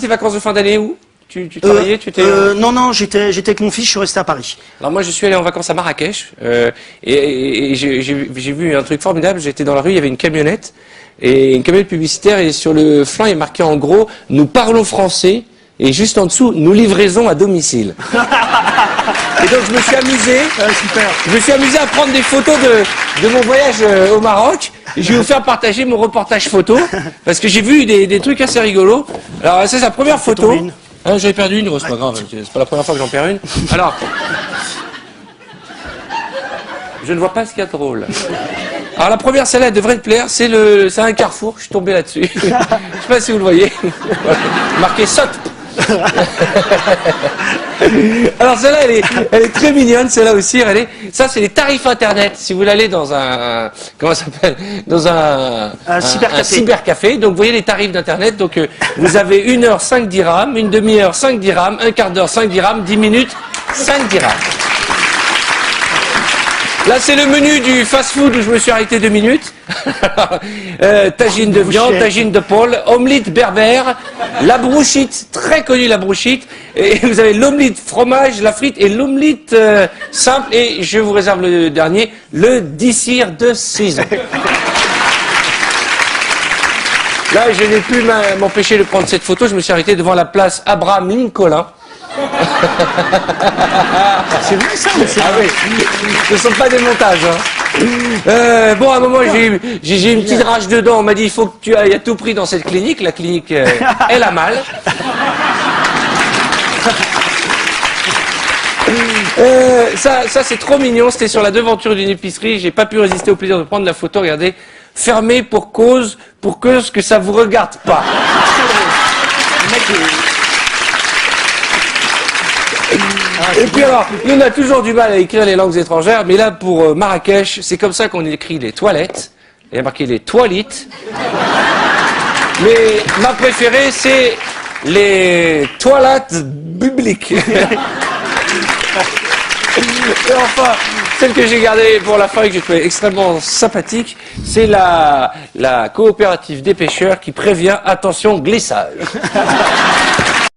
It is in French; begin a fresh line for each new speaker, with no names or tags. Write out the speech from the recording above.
tes vacances de fin d'année où? Tu travaillais,
Non, j'étais avec mon fils, je suis resté à Paris.
Alors moi, je suis allé en vacances à Marrakech, et j'ai vu un truc formidable. J'étais dans la rue, il y avait une camionnette, et une camionnette publicitaire, et sur le flanc, il y a marqué en gros, nous parlons français, et juste en dessous, nous livraison à domicile. Et donc je me suis amusé,
Super.
je me suis amusé à prendre des photos de mon voyage au Maroc. Et je vais vous faire partager mon reportage photo, parce que j'ai vu des trucs assez rigolos. Alors ça, c'est la première photo. Hein, j'avais perdu une, c'est pas grave, c'est pas la première fois que j'en perds une. Alors, je ne vois pas ce qu'il y a de drôle. Alors la première, celle-là, elle devrait te plaire, c'est un carrefour, je suis tombé là-dessus. Je sais pas si vous le voyez. Marqué saute. Alors celle-là, elle est très mignonne, celle-là aussi. Ça, c'est les tarifs internet. Si vous voulez aller dans comment ça s'appelle, dans un cybercafé. Donc vous voyez les tarifs d'internet. Donc vous avez 1 heure 5 dirhams, une demi-heure 5 dirhams, un quart d'heure 5 dirhams, 10 minutes 5 dirhams. Là, c'est le menu du fast-food où je me suis arrêté 2 minutes. Tagine de viande, tagine de pôle, omelette berbère, la brouchite, très connue la brouchite. Et vous avez l'omelette fromage, la frite et l'omelette simple. Et je vous réserve le dernier, le dissir de saison. Là, je n'ai pu m'empêcher de prendre cette photo. Je me suis arrêté devant la place Abraham Lincoln.
C'est vrai ça
Ah oui, ce ne sont pas des montages. Hein. Bon, à un moment, j'ai une petite rage dedans. On m'a dit, il faut que tu ailles à tout prix dans cette clinique. La clinique, elle a mal. Ça c'est trop mignon. C'était sur la devanture d'une épicerie. J'ai pas pu résister au plaisir de prendre la photo. Regardez, fermé pour cause que ça vous regarde pas. Et puis alors, nous on a toujours du mal à écrire les langues étrangères, mais là pour Marrakech, c'est comme ça qu'on écrit les toilettes. Il y a marqué les toilettes. Mais ma préférée, c'est les toilettes publiques. Et enfin, celle que j'ai gardée pour la fin et que j'ai trouvée extrêmement sympathique, c'est la coopérative des pêcheurs qui prévient, attention, glissage.